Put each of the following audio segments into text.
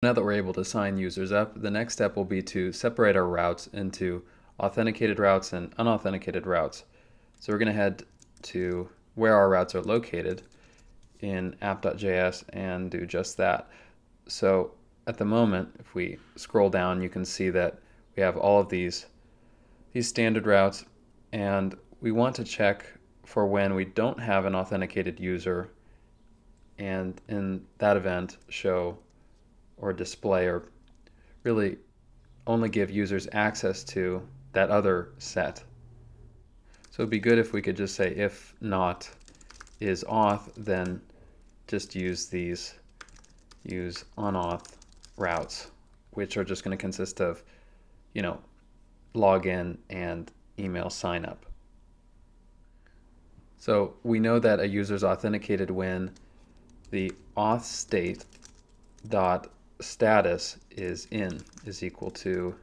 Now that we're able to sign users up, the next step will be to separate our routes into authenticated routes and unauthenticated routes. So we're going to head to where our routes are located in app.js and do just that. So at the moment, if we scroll down, you can see that we have all of these standard routes, and we want to check for when we don't have an authenticated user, and in that event show or display or really only give users access to that other set. So it'd be good if we could just say if not is auth, then just use unauth routes, which are just going to consist of, login and email sign up. So we know that a user is authenticated when the auth state dot status is equal to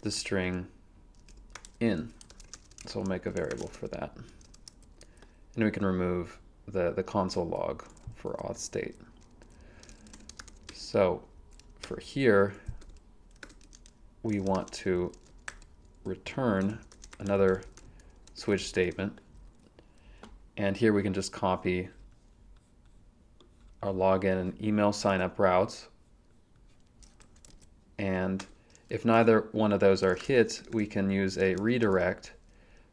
the string in. So we'll make a variable for that. And we can remove the console log for auth state. So for here, we want to return another switch statement. And here we can just copy our login and email sign up routes. And if neither one of those are hit, we can use a redirect.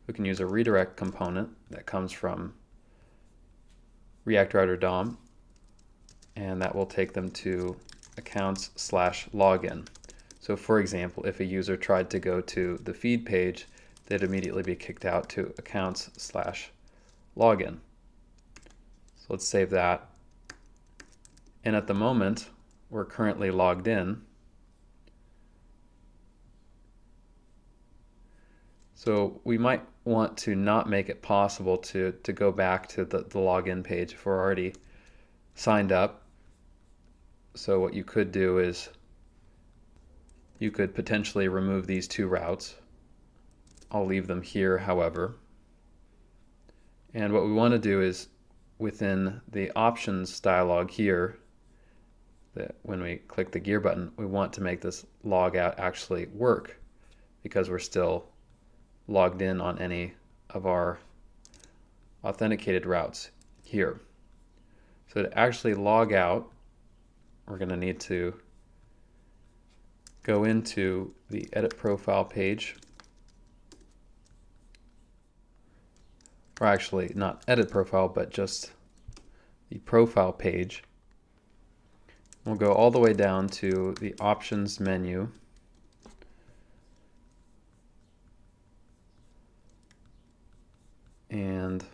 We can use a redirect component that comes from React Router DOM, and that will take them to accounts/login. So for example, if a user tried to go to the feed page, they'd immediately be kicked out to accounts/login. So let's save that. And at the moment, we're currently logged in. So we might want to not make it possible to go back to the login page if we're already signed up. So what you could do is you could potentially remove these two routes. I'll leave them here, however. And what we want to do is within the options dialog here, that when we click the gear button, we want to make this log out actually work because we're still logged in on any of our authenticated routes here. So to actually log out, we're going to need to go into the edit profile page, or actually not edit profile, but just the profile page. We'll go all the way down to the options menu, and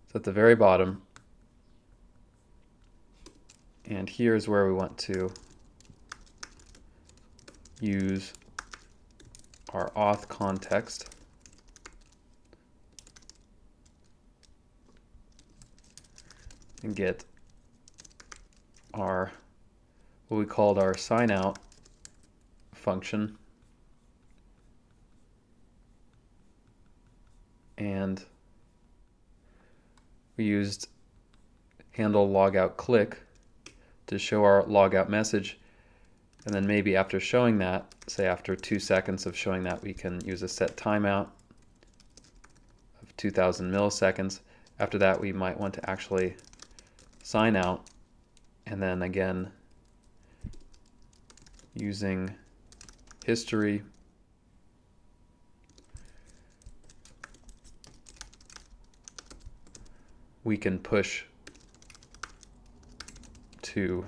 it's at the very bottom, and here's where we want to use our auth context. And get our what we called our sign out function, and we used handle logout click to show our logout message, and then maybe after showing that, say after 2 seconds of showing that, we can use a set timeout of 2000 milliseconds. After that, we might want to actually sign out, and then again using history we can push to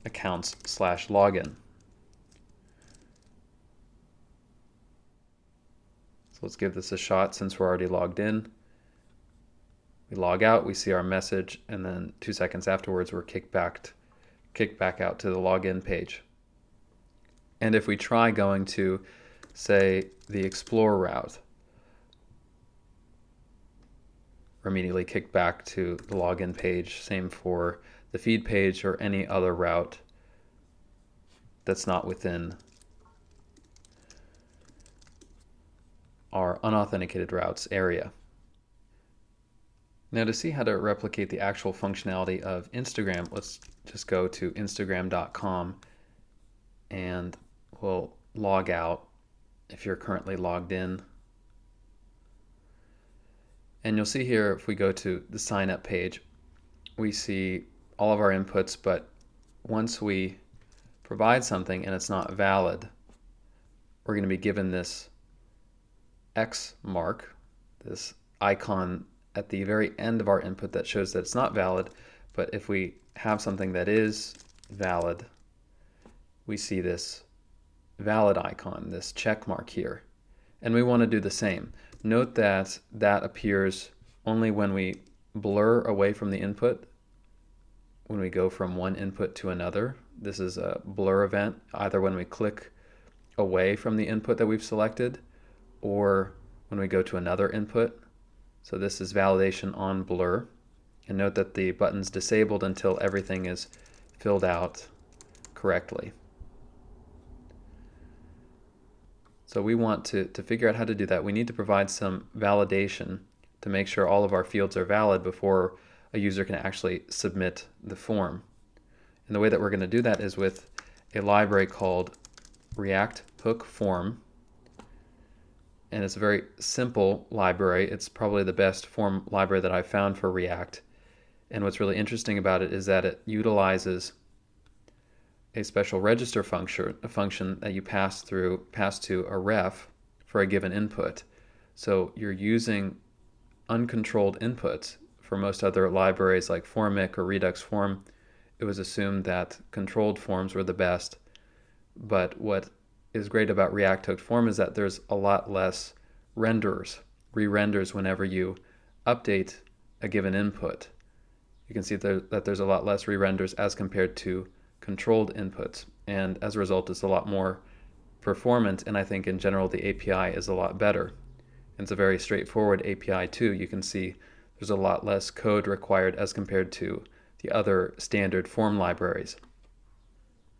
accounts/login. So let's give this a shot since we're already logged in. We log out, we see our message, and then 2 seconds afterwards we're kicked back out to the login page. And if we try going to, say, the Explore route, we're immediately kicked back to the login page. Same for the feed page or any other route that's not within our unauthenticated routes area. Now to see how to replicate the actual functionality of Instagram, let's just go to instagram.com and we'll log out if you're currently logged in. And you'll see here, if we go to the sign up page, we see all of our inputs, but once we provide something and it's not valid, we're going to be given this X mark, this icon at the very end of our input that shows that it's not valid. But if we have something that is valid, we see this valid icon, this check mark here. And we want to do the same. Note that that appears only when we blur away from the input, when we go from one input to another. This is a blur event, either when we click away from the input that we've selected or when we go to another input. So this is validation on blur. And note that the button's disabled until everything is filled out correctly. So we want to figure out how to do that. We need to provide some validation to make sure all of our fields are valid before a user can actually submit the form. And the way that we're going to do that is with a library called React Hook Form. And it's a very simple library. It's probably the best form library that I've found for React. And what's really interesting about it is that it utilizes a special register function, a function that you pass to a ref for a given input. So you're using uncontrolled inputs. For most other libraries like Formic or Redux Form, it was assumed that controlled forms were the best. But what is great about React Hooked Form is that there's a lot less re-renders whenever you update a given input. You can see that there's a lot less re-renders as compared to controlled inputs, and as a result it's a lot more performant, and I think in general the API is a lot better. And it's a very straightforward API too. You can see there's a lot less code required as compared to the other standard form libraries.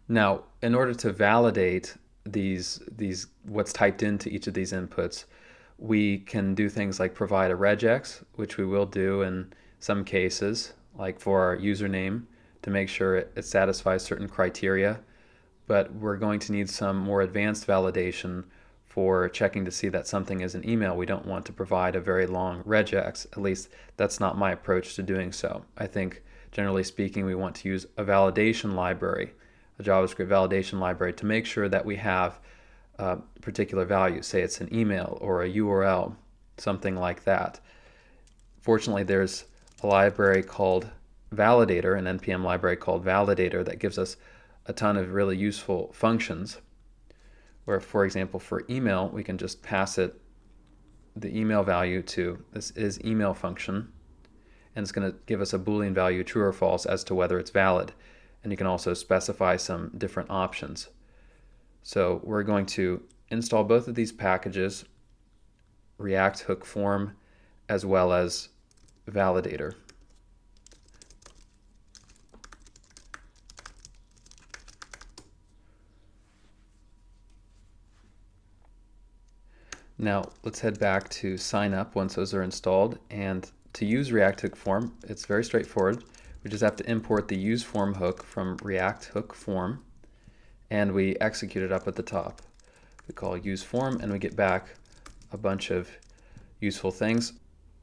Now, in order to validate these what's typed into each of these inputs, we can do things like provide a regex, which we will do in some cases, like for our username, to make sure it satisfies certain criteria. But we're going to need some more advanced validation for checking to see that something is an email. We don't want to provide a very long regex. At least that's not my approach to doing so. I think generally speaking we want to use a validation library, a JavaScript validation library, to make sure that we have a particular value. Say it's an email or a URL, something like that. Fortunately, there's a library called Validator, an NPM library called Validator, that gives us a ton of really useful functions. Where, for example, for email, we can just pass it the email value to this is email function, and it's going to give us a Boolean value, true or false, as to whether it's valid. And you can also specify some different options. So we're going to install both of these packages, React Hook Form as well as Validator. Now let's head back to sign up once those are installed, and to use React Hook Form, it's very straightforward. We just have to import the use form hook from React Hook Form, and we execute it up at the top. We call use form, and we get back a bunch of useful things.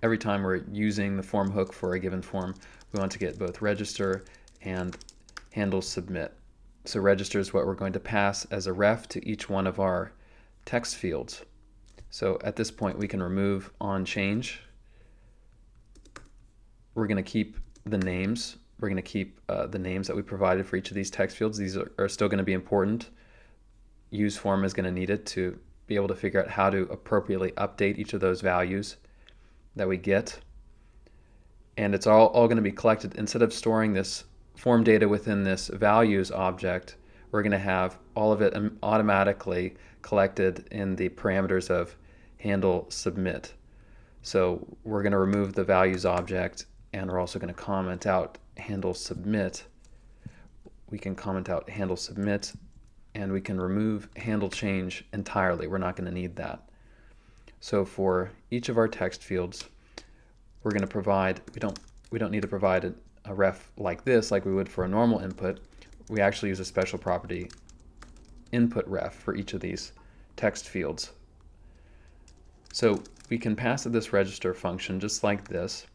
Every time we're using the form hook for a given form, we want to get both register and handle submit. So register is what we're going to pass as a ref to each one of our text fields. So at this point we can remove on change. We're going to keep the names. We're going to keep the names that we provided for each of these text fields. These are still going to be important. Use form is going to need it to be able to figure out how to appropriately update each of those values that we get. And it's all going to be collected. Instead of storing this form data within this values object, we're going to have all of it automatically collected in the parameters of handle submit. So we're going to remove the values object, and we're also going to comment out handle submit. We can comment out handle submit, and we can remove handle change entirely. We're not going to need that. So for each of our text fields, we're going to provide, we don't need to provide a ref like this like we would for a normal input. We actually use a special property input ref for each of these text fields. So we can pass it this register function just like this,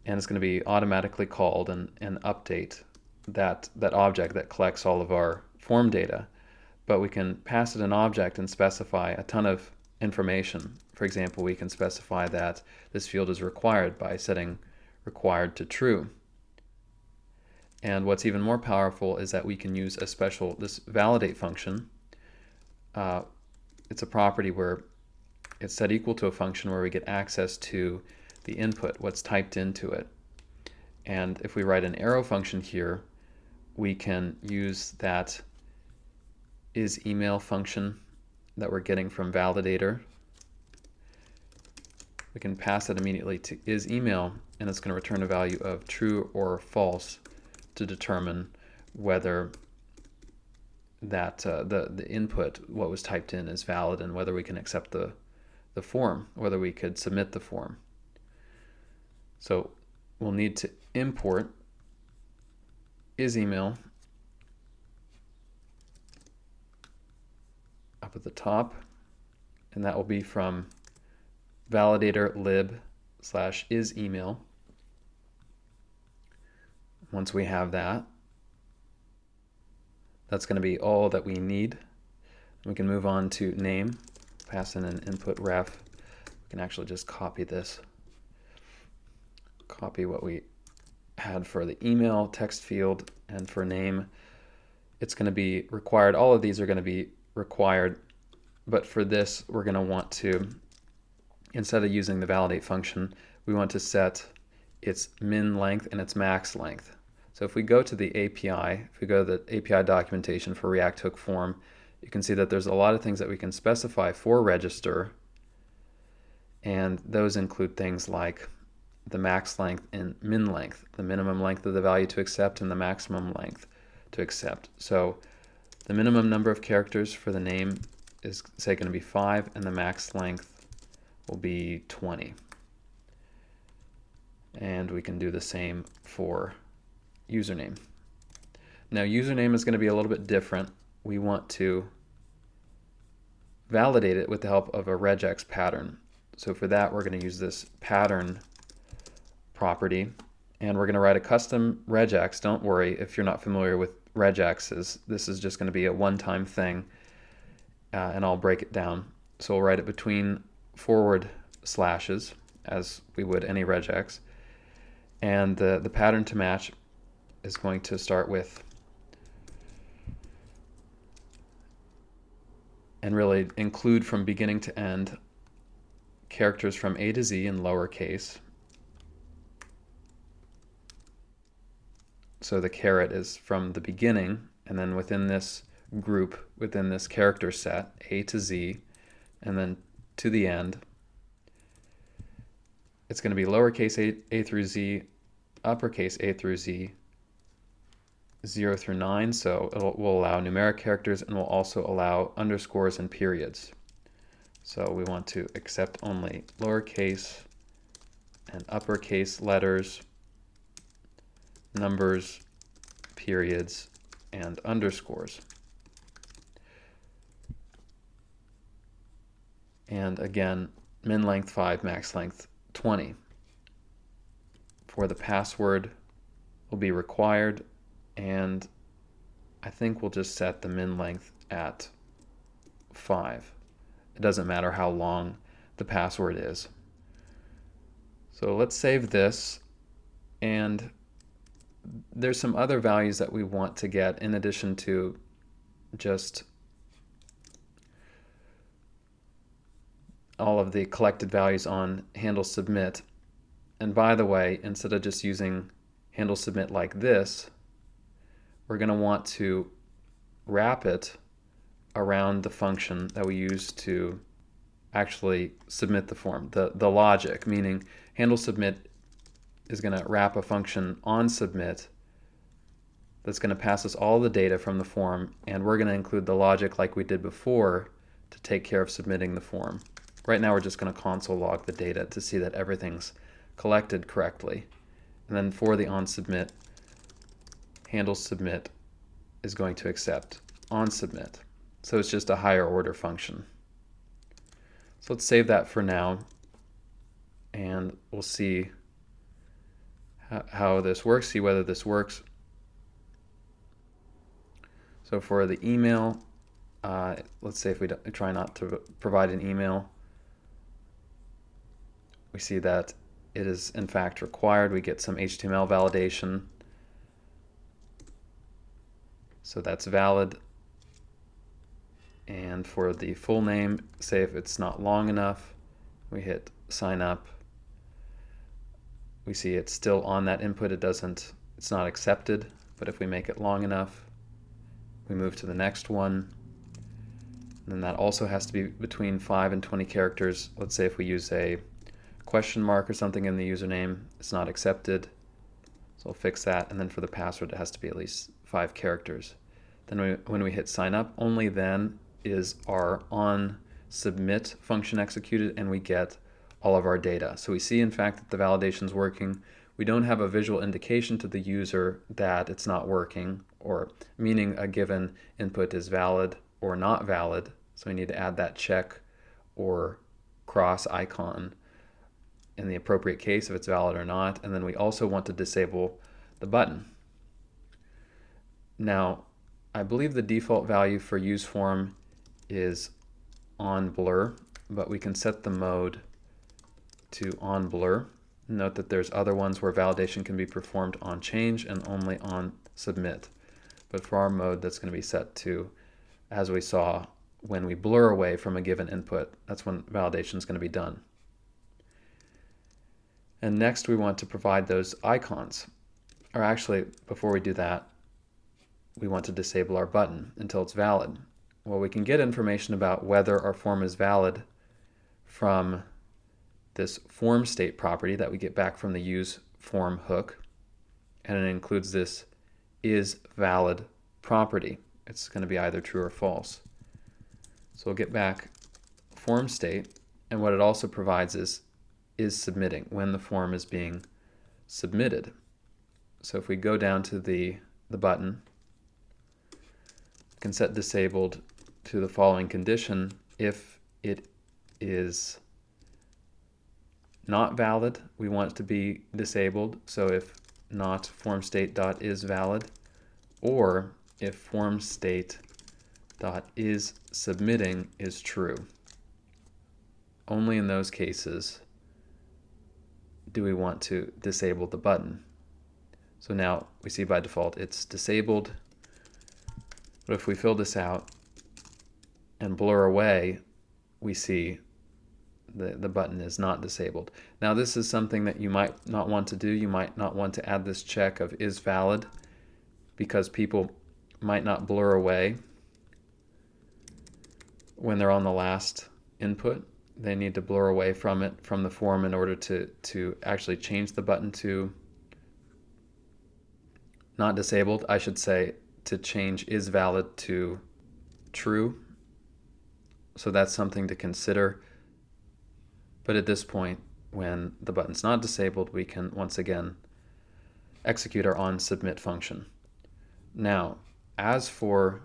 and it's going to be automatically called and update that object that collects all of our form data. But we can pass it an object and specify a ton of information. For example, we can specify that this field is required by setting required to true. And what's even more powerful is that we can use a special, this validate function. It's a property where it's set equal to a function where we get access to the input, what's typed into it. And if we write an arrow function here, we can use that isEmail function that we're getting from validator. We can pass it immediately to isEmail, and it's going to return a value of true or false to determine whether that the input, what was typed in, is valid and whether we can accept the form, whether we could submit the form. So we'll need to import isEmail up at the top, and that will be from validator lib/isEmail. Once we have that, that's going to be all that we need. We can move on to name, pass in an input ref. We can actually just copy this, copy what we had for the email text field, and for name, it's going to be required. All of these are going to be required, but for this, we're going to want to, instead of using the validate function, we want to set its min length and its max length. So if we go to the API, if we go to the API documentation for React Hook Form, you can see that there's a lot of things that we can specify for register, and those include things like the max length and min length, the minimum length of the value to accept and the maximum length to accept. So the minimum number of characters for the name is, say, going to be 5, and the max length will be 20. And we can do the same for username. Now username is going to be a little bit different. We want to validate it with the help of a regex pattern. So for that, we're going to use this pattern property, and we're going to write a custom regex. Don't worry if you're not familiar with regexes. This is just going to be a one-time thing, and I'll break it down. So we'll write it between forward slashes, as we would any regex, and the pattern to match is going to start with, and really include from beginning to end, characters from A to Z in lowercase. So the caret is from the beginning, and then within this group, within this character set, A to Z, and then to the end, it's going to be lowercase a through Z, uppercase A through Z, 0 through 9, so it will allow numeric characters, and will also allow underscores and periods. So we want to accept only lowercase and uppercase letters, numbers, periods, and underscores. And again, min length 5, max length 20. For the password will be required, and I think we'll just set the min length at 5. It doesn't matter how long the password is. So let's save this, and there's some other values that we want to get in addition to just all of the collected values on handle submit. And by the way, instead of just using handle submit like this, we're going to want to wrap it around the function that we use to actually submit the form, the logic, meaning handle submit is going to wrap a function on submit that's going to pass us all the data from the form, and we're going to include the logic like we did before to take care of submitting the form. Right now we're just going to console log the data to see that everything's collected correctly. And then for the onSubmit, handle submit is going to accept onSubmit. So it's just a higher order function. So let's save that for now, and we'll see how this works, see whether this works. So for the email, let's say if we try not to provide an email, we see that it is in fact required. We get some HTML validation. So that's valid. And for the full name, say if it's not long enough, we hit sign up. We see it's still on that input. It's not accepted. But if we make it long enough, we move to the next one. And then that also has to be between 5 and 20 characters. Let's say if we use a question mark or something in the username, it's not accepted. So we'll fix that. And then for the password, it has to be at least 5 characters. Then when we hit sign up, only then is our onSubmit function executed, and we get all of our data. So we see in fact that the validation is working. We don't have a visual indication to the user that it's not working, or meaning a given input is valid or not valid. So we need to add that check or cross icon in the appropriate case if it's valid or not. And then we also want to disable the button. Now, I believe the default value for useForm is on blur, but we can set the mode to on blur. Note that there's other ones where validation can be performed on change and only on submit. But for our mode, that's going to be set to, as we saw, when we blur away from a given input, that's when validation is going to be done. And next we want to provide those icons. Or actually, before we do that, we want to disable our button until it's valid. Well, we can get information about whether our form is valid from this form state property that we get back from the useForm hook, and it includes this is valid property. It's going to be either true or false. So we'll get back form state, and what it also provides is submitting, when the form is being submitted. So if we go down to the button, we can set disabled to the following condition. If it is not valid, we want it to be disabled. So if not formState.isValid, or if formState.isSubmitting is true. Only in those cases do we want to disable the button. So now we see by default it's disabled, but if we fill this out and blur away, we see the button is not disabled. Now this is something that you might not want to do. You might not want to add this check of is valid because people might not blur away when they're on the last input. They need to blur away from it, from the form, in order to actually change the button to not disabled. I should say to change is valid to true. So that's something to consider. But at this point, when the button's not disabled, we can once again execute our onSubmit function. Now, as for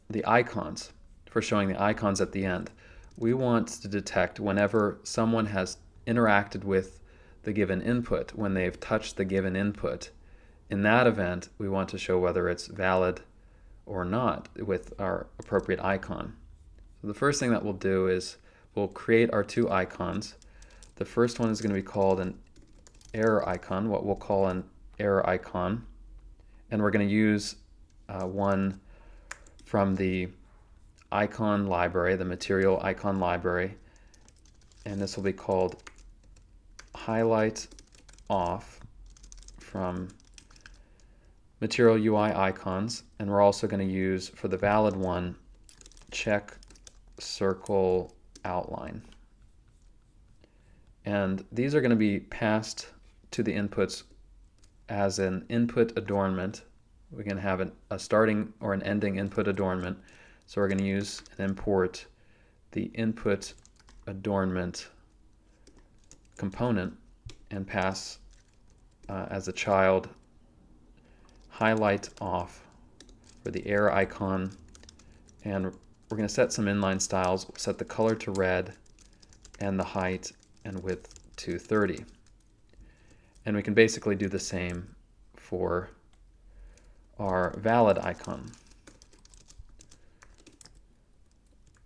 the icons, for showing the icons at the end, we want to detect whenever someone has interacted with the given input, when they've touched the given input. In that event, we want to show whether it's valid or not with our appropriate icon. So the first thing that we'll do is we'll create our 2 icons. The first one is going to be called an error icon, what we'll call an error icon. And we're going to use one from the icon library, the material icon library. And this will be called highlight off from material UI icons. And we're also going to use, for the valid one, check circle outline. And these are going to be passed to the inputs as an input adornment. We can have a starting or an ending input adornment. So we're going to use and import the input adornment component, and pass as a child highlight off for the error icon, and we're going to set some inline styles. We'll set the color to red and the height and width to 30. And we can basically do the same for our valid icon.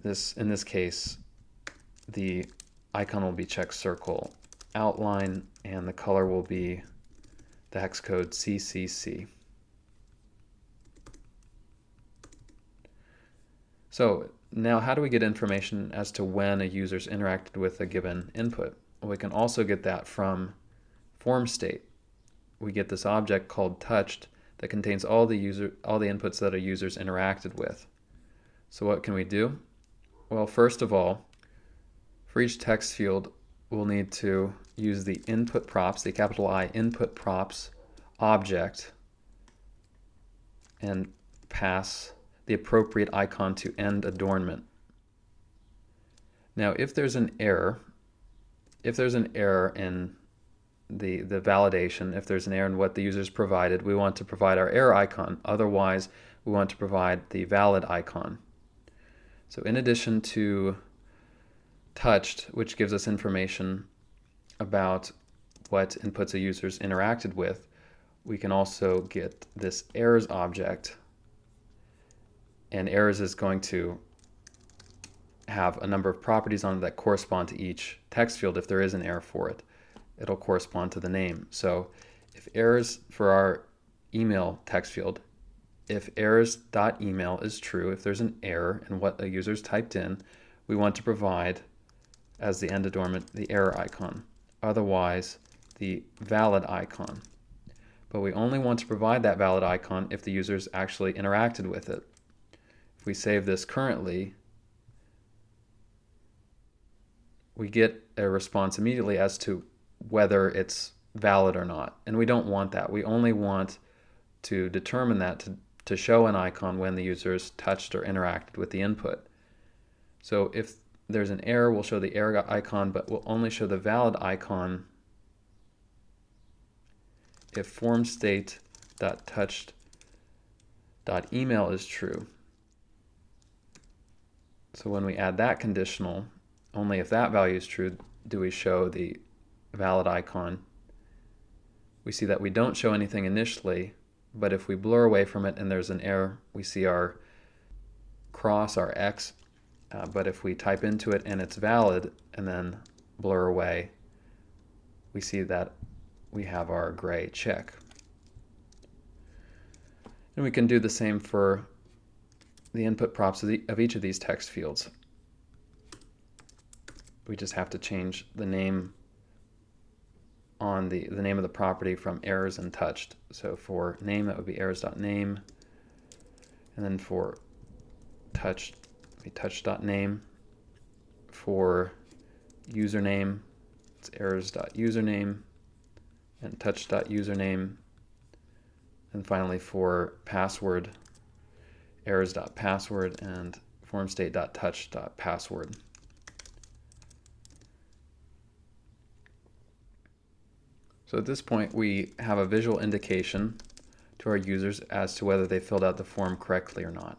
In this case, the icon will be check circle outline, and the color will be the hex code CCC. So now, how do we get information as to when a user's interacted with a given input? Well, we can also get that from form state. We get this object called touched that contains all the inputs that a user's interacted with. So what can we do? Well, first of all, for each text field, we'll need to use the input props, the capital I input props object, and pass the appropriate icon to end adornment. Now, if there's an error in the validation, if there's an error in what the user's provided, we want to provide our error icon. Otherwise, we want to provide the valid icon. So in addition to touched, which gives us information about what inputs a user's interacted with, we can also get this errors object, and errors is going to have a number of properties on it that correspond to each text field. If there is an error for it, it'll correspond to the name. So if errors for our email text field, if errors.email is true, if there's an error in what a user's typed in, we want to provide as the end adornment the error icon. Otherwise, the valid icon. But we only want to provide that valid icon if the user's actually interacted with it. If we save this currently, we get a response immediately as to whether it's valid or not. And we don't want that. We only want to determine that to show an icon when the user's touched or interacted with the input. So if there's an error, we'll show the error icon, but we'll only show the valid icon if form state.touched.email is true. So when we add that conditional, only if that value is true do we show the valid icon. We see that we don't show anything initially, but if we blur away from it and there's an error, we see our cross, our X, but if we type into it and it's valid and then blur away, we see that we have our gray check. And we can do the same for the input props of each of these text fields. We just have to change the name on the name of the property from errors and touched. So for name, that would be errors.name, and then for touched, it would be touched.name. For username, it's errors.username and touch.username. And finally for password, errors.password and formState.touch.password. So at this point, we have a visual indication to our users as to whether they filled out the form correctly or not.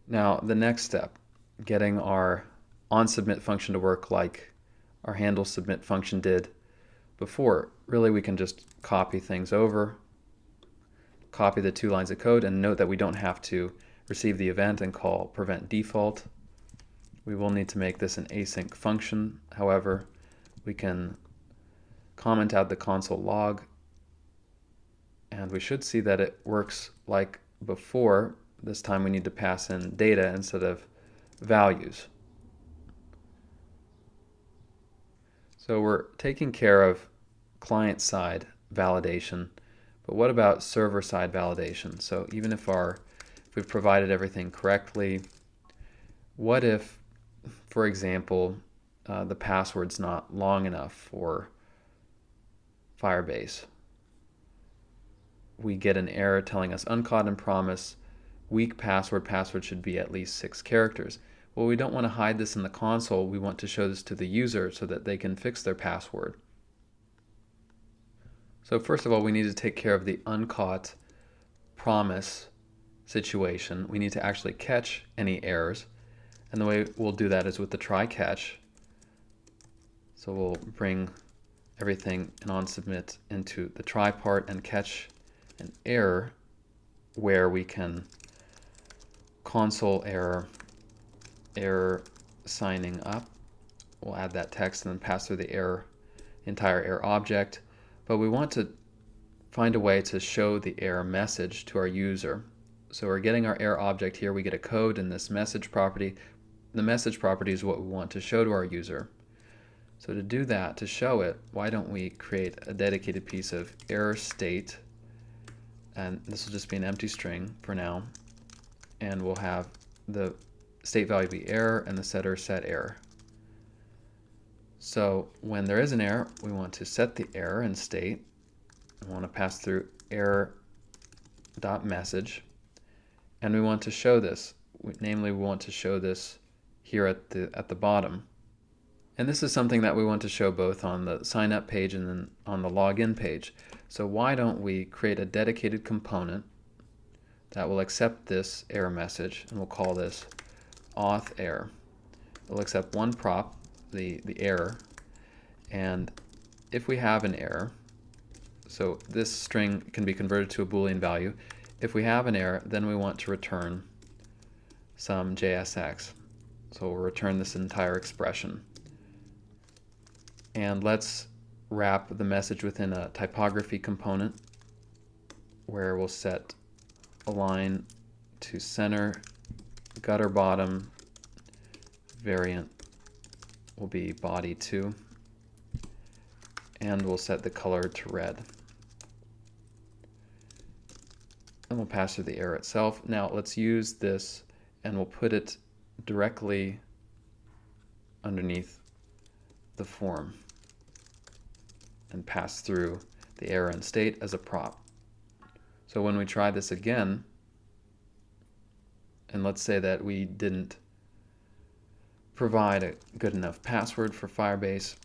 Now, the next step, getting our onSubmit function to work like our handle submit function did before. Really, we can just copy things over, copy the 2 lines of code, and note that we don't have to receive the event and call prevent default. We will need to make this an async function. However, we can comment out the console log, and we should see that it works like before. This time we need to pass in data instead of values. So we're taking care of client-side validation, but what about server-side validation? So even if we've provided everything correctly, what if, for example, the password's not long enough for Firebase? We get an error telling us uncaught in promise, weak password should be at least 6 characters. Well, we don't want to hide this in the console. We want to show this to the user so that they can fix their password. So first of all, we need to take care of the uncaught promise situation. We need to actually catch any errors. And the way we'll do that is with the try catch. So we'll bring everything in onSubmit into the try part and catch an error where we can console error signing up. We'll add that text and then pass through the entire error object. But we want to find a way to show the error message to our user. So we're getting our error object here. We get a code in this message property. The message property is what we want to show to our user. So to do that, to show it, why don't we create a dedicated piece of error state, and this will just be an empty string for now, and we'll have the state value be error and the setter set error. So when there is an error, we want to set the error in state. We want to pass through error.message, and we want to show this. Namely, we want to show this here at the bottom. And this is something that we want to show both on the sign up page and then on the login page. So why don't we create a dedicated component that will accept this error message, and we'll call this auth error. It'll accept one prop, the error, and if we have an error, so this string can be converted to a Boolean value. If we have an error, then we want to return some JSX. So we'll return this entire expression. And let's wrap the message within a typography component where we'll set align to center, gutter bottom, variant will be body 2, and we'll set the color to red. And we'll pass through the error itself. Now let's use this and we'll put it directly underneath the form and pass through the error and state as a prop. So when we try this again, and let's say that we didn't provide a good enough password for Firebase,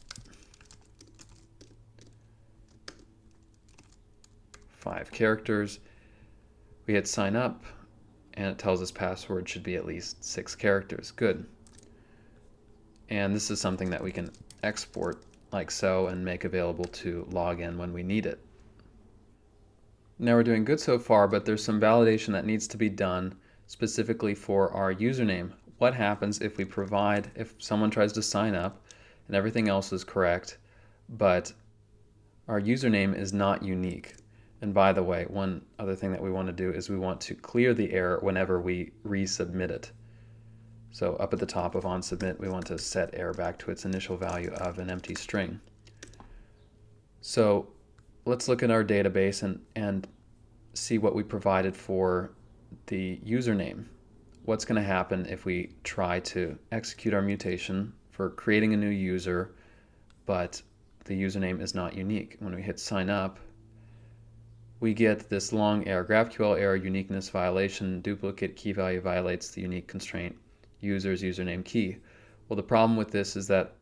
5 characters, we hit sign up and it tells us password should be at least 6 characters. Good. And this is something that we can export like so and make available to log in when we need it. Now we're doing good so far, but there's some validation that needs to be done specifically for our username. What happens if if someone tries to sign up and everything else is correct, but our username is not unique? And by the way, one other thing that we want to do is we want to clear the error whenever we resubmit it. So up at the top of onSubmit, we want to set error back to its initial value of an empty string. So let's look at our database and see what we provided for the username. What's going to happen if we try to execute our mutation for creating a new user, but the username is not unique? When we hit sign up, we get this long error, GraphQL error, uniqueness violation, duplicate key value violates the unique constraint, user's username key. Well, the problem with this is that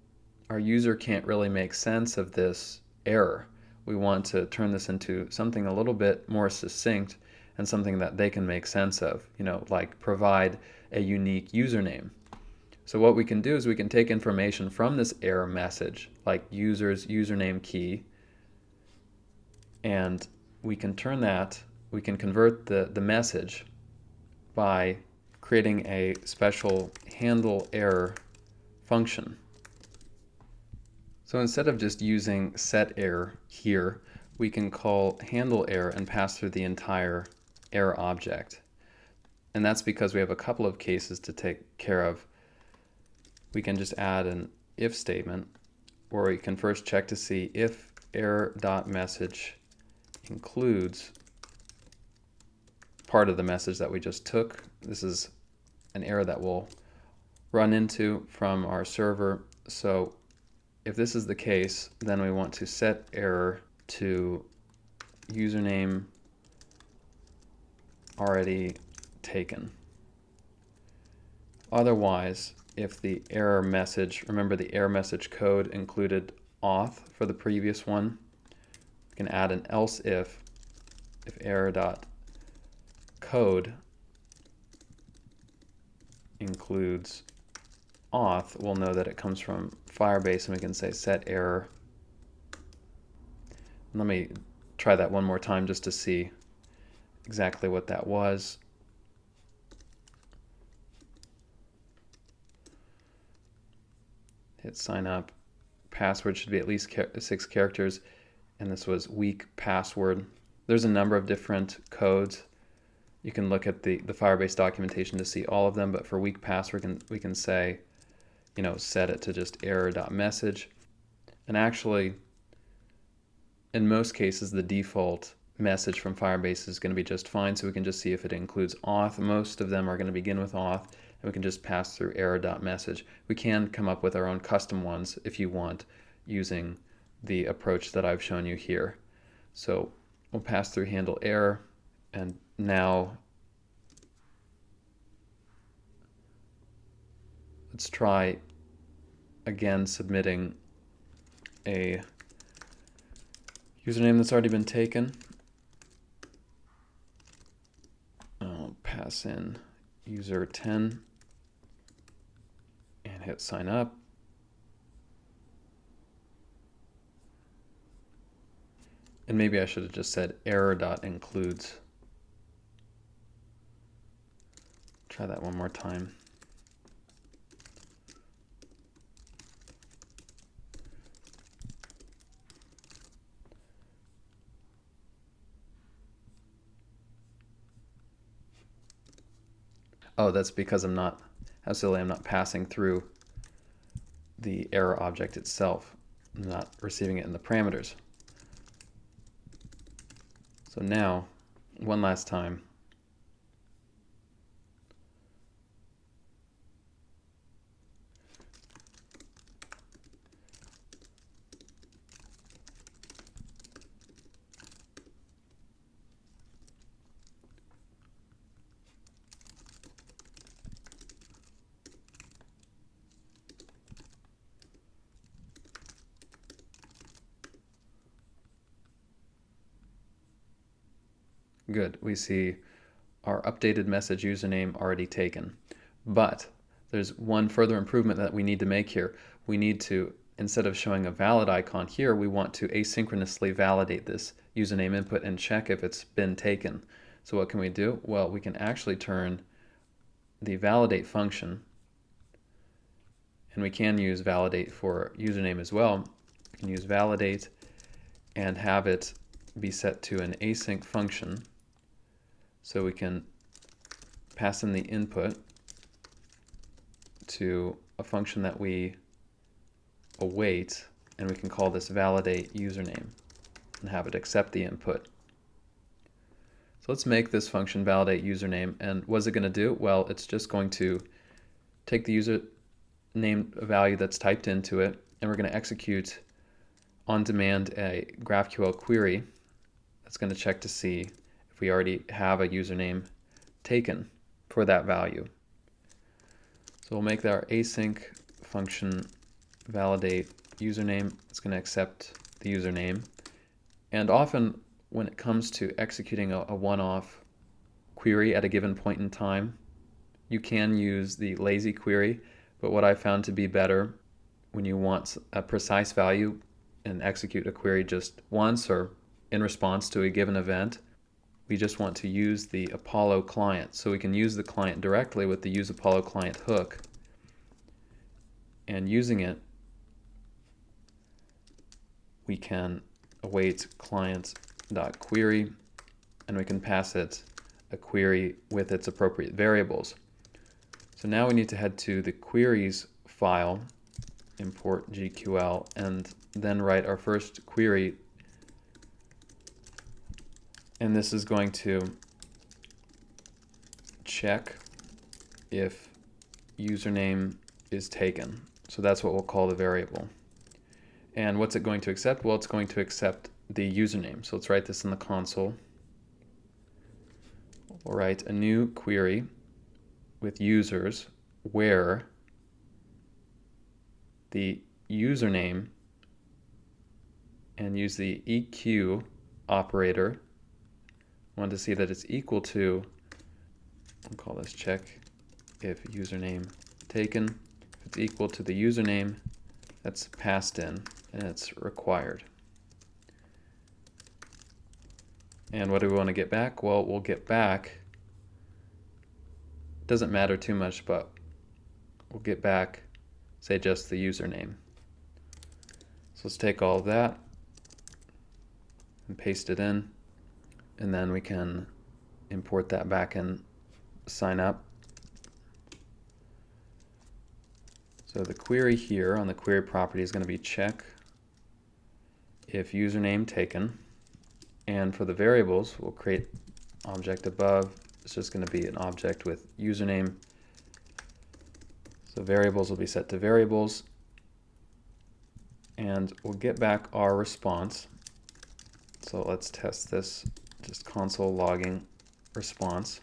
our user can't really make sense of this error. We want to turn this into something a little bit more succinct and something that they can make sense of, like provide a unique username. So what we can do is we can take information from this error message, like user's username key, and we can convert the message by creating a special handle error function. So instead of just using set error here, we can call handle error and pass through the entire error object. And that's because we have a couple of cases to take care of. We can just add an if statement where we can first check to see if error.message includes part of the message that we just took. This is an error that we'll run into from our server. So if this is the case, then we want to set error to username already taken. Otherwise, if the error message, remember the error message code included auth for the previous one, can add an else if error.code includes auth, we'll know that it comes from Firebase, and we can say set error. Let me try that one more time just to see exactly what that was. Hit sign up. Password should be at least 6 characters, and this was weak password. There's a number of different codes. You can look at the Firebase documentation to see all of them, but for weak password we can say, set it to just error.message. And actually, in most cases, the default message from Firebase is going to be just fine, so we can just see if it includes auth. Most of them are going to begin with auth, and we can just pass through error.message. We can come up with our own custom ones if you want, using the approach that I've shown you here. So we'll pass through handle error, and now let's try again submitting a username that's already been taken. I'll pass in user 10 and hit sign up. And maybe I should have just said error.includes. Try that one more time. Oh, that's because I'm not passing through the error object itself. I'm not receiving it in the parameters. So now, one last time. Good, we see our updated message username already taken. But there's one further improvement that we need to make here. We need to, instead of showing a valid icon here, we want to asynchronously validate this username input and check if it's been taken. So what can we do? Well, we can actually turn the validate function, and we can use validate for username as well. We can use validate and have it be set to an async function. So we can pass in the input to a function that we await, and we can call this validate username and have it accept the input. So let's make this function validate username, and what's it going to do? Well, it's just going to take the username value that's typed into it, and we're going to execute on demand a GraphQL query that's going to check to see if we already have a username taken for that value. So we'll make our async function validate username. It's going to accept the username. And often when it comes to executing a one-off query at a given point in time, you can use the lazy query, but what I found to be better when you want a precise value and execute a query just once or in response to a given event, we just want to use the Apollo client. So we can use the client directly with the use Apollo client hook. And using it, we can await client.query, and we can pass it a query with its appropriate variables. So now we need to head to the queries file, import GQL, and then write our first query. And this is going to check if username is taken. So that's what we'll call the variable. And what's it going to accept? Well, it's going to accept the username. So let's write this in the console. We'll write a new query with users where the username and use the EQ operator. I want to see that it's equal to, we'll call this check if username taken. If it's equal to the username that's passed in and it's required. And what do we want to get back? Well, we'll get back, doesn't matter too much, but we'll get back, say, just the username. So let's take all of that and paste it in, and then we can import that back in Signup. So the query here on the query property is going to be check if username taken. And for the variables, we'll create object above. It's just going to be an object with username. So variables will be set to variables. And we'll get back our response. So let's test this, just console logging response.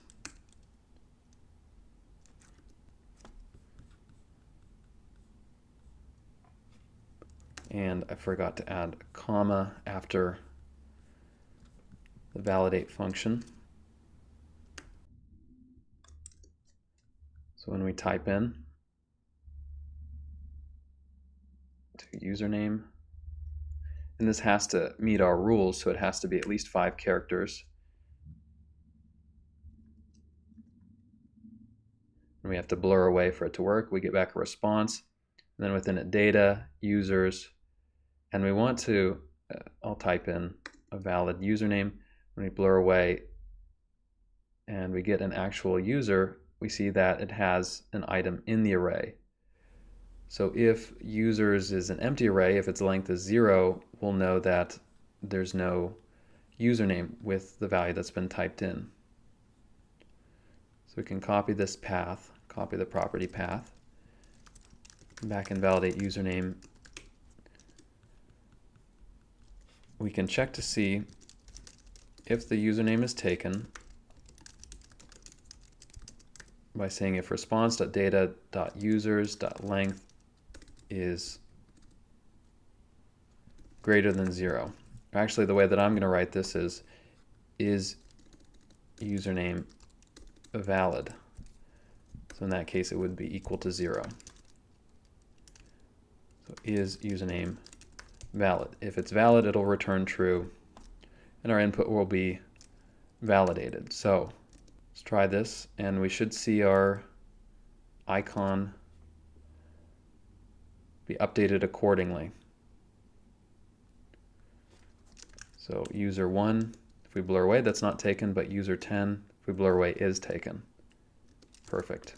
And I forgot to add a comma after the validate function. So when we type in to username, and this has to meet our rules, so it has to be at least 5 characters. And we have to blur away for it to work. We get back a response, and then within it data, users, and we want to, I'll type in a valid username. When we blur away and we get an actual user, we see that it has an item in the array. So if users is an empty array, if its length is 0, we'll know that there's no username with the value that's been typed in. So we can copy this path, copy the property path, back and validate username. We can check to see if the username is taken by saying if response.data.users.length is greater than 0. Actually, the way that I'm going to write this is username valid. So in that case, it would be equal to 0. So is username valid. If it's valid, it'll return true, and our input will be validated. So let's try this, and we should see our icon be updated accordingly. So user 1, if we blur away, that's not taken, but user 10, if we blur away, is taken. Perfect.